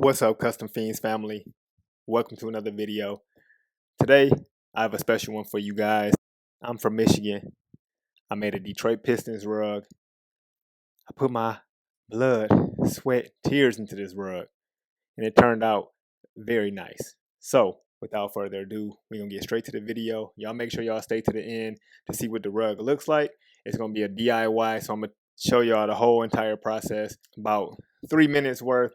What's up, Custom Feens Family? Welcome to another video. Today, I have a special one for you guys. I'm from Michigan. I made a Detroit Pistons rug. I put my blood, sweat, tears into this rug, and it turned out very nice. So, without further ado, we're going to get straight to the video. Y'all make sure y'all stay to the end to see what the rug looks like. It's going to be a DIY, so I'm going to show y'all the whole entire process, about 3 minutes worth.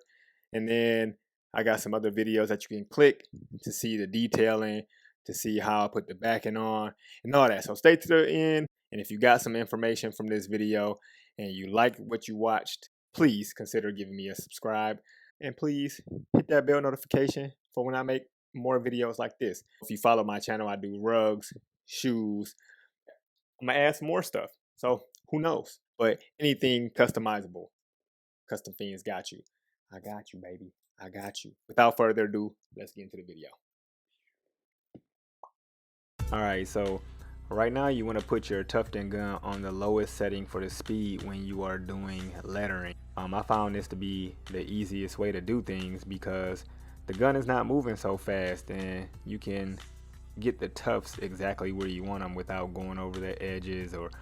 And then I got some other videos that you can click to see the detailing, to see how I put the backing on and all that. So stay to the end. And if you got some information from this video and you like what you watched, please consider giving me a subscribe. And please hit that bell notification for when I make more videos like this. If you follow my channel, I do rugs, shoes. I'm going to add some more stuff. So who knows? But anything customizable, Custom Feens got you. I got you, baby. I got you. Without further ado, let's get into the video. All right, so right now you want to put your tufting gun on the lowest setting for the speed when you are doing lettering. I found this to be the easiest way to do things because the gun is not moving so fast and you can get the tufts exactly where you want them without going over the edges or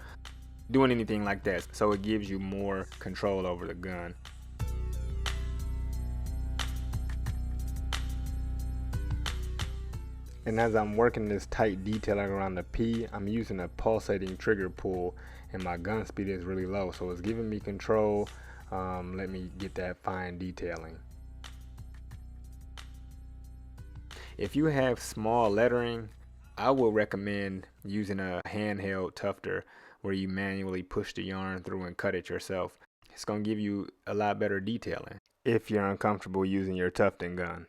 doing anything like that. So it gives you more control over the gun. And as I'm working this tight detailing around the P, I'm using a pulsating trigger pull and my gun speed is really low. So it's giving me control. Let me get that fine detailing. If you have small lettering, I will recommend using a handheld tufter where you manually push the yarn through and cut it yourself. It's going to give you a lot better detailing if you're uncomfortable using your tufting gun.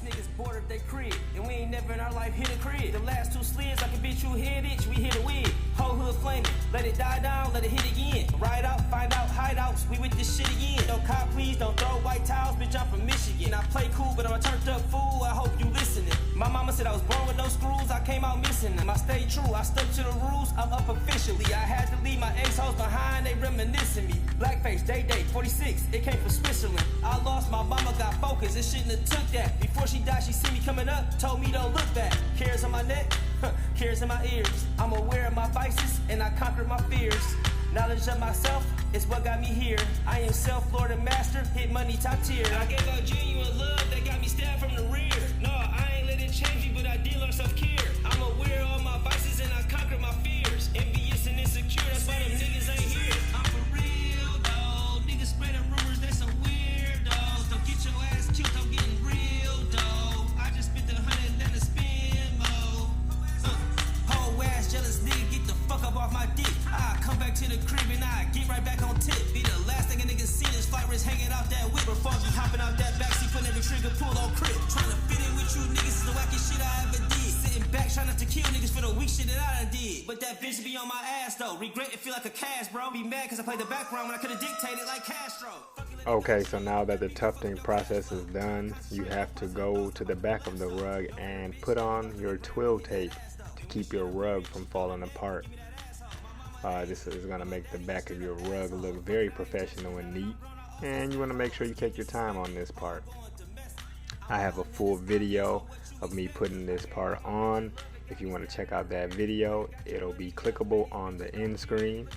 Niggas boarded they crib, and we ain't never in our life hit a crib. The last two slids, I can bitch you hit it, we hit a wig. Whole hood flaming, let it die down, let it hit again. Ride out, find out, hideouts, we with this shit again. No cop, please don't throw white towels, bitch, I'm from Michigan. I play cool, but I'm a turned up fool, I hope you listening. My mama said I was born with no screws, I came out missing them. I stayed true, I stuck to the rules, I'm up officially. I had to leave my ex-hoes behind, they reminiscing me. Blackface, day, 46, it came from Switzerland. I lost my mama, got focused, it shouldn't have took that. Before she died, she see me coming up, told me don't look back. Cares on my neck, cares in my ears. I'm aware of my vices, and I conquered my fears. Knowledge of myself is what got me here. I am self-lord and master, hit money top tier. I gave out genuine love that got me stabbed from the rear. No, I ain't let it change me, but I did learn self-care. I'm aware of all my vices, and I conquered my fears. Envious and insecure, that's why them niggas ain't here. I'm for real, though. Niggas spreading rumors, they some weirdos. Don't get your ass killed, I'm getting real, though. I just spent 100, let it spin, mo. Whole ass jealous nigga, get the fuck up off my dick. I come back to the crib and I get right back on tip. Be the last thing a nigga see is flight wrist hanging out that whip. Before you hopping out that backseat, putting every trigger pull on crib. Trying to fit in with you niggas is the wackest shit I ever did. Sitting back trying not to kill niggas for the weak shit that I done did. But that bitch be on my ass though. Regret it feel like a cash, bro. Be mad cause I played the background when I could've dictated like Castro. Okay, so now that the tufting process is done, you have to go to the back of the rug and put on your twill tape to keep your rug from falling apart. This is going to make the back of your rug look very professional and neat, and you want to make sure you take your time on this part. I have a full video of me putting this part on. If you want to check out that video, it'll be clickable on the end screen.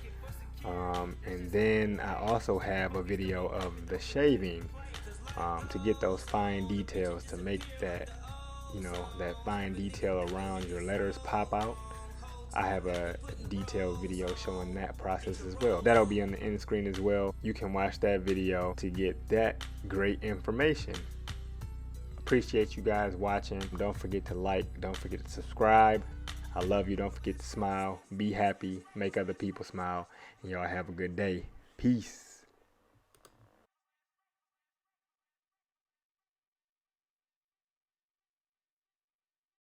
And then I also have a video of the shaving to get those fine details, to make that, that fine detail around your letters pop out. I have a detailed video showing that process as well. That'll be on the end screen as well. You can watch that video to get that great information. Appreciate you guys watching. Don't forget to like, don't forget to subscribe. I love you. Don't forget to smile, be happy, make other people smile, and y'all have a good day. Peace.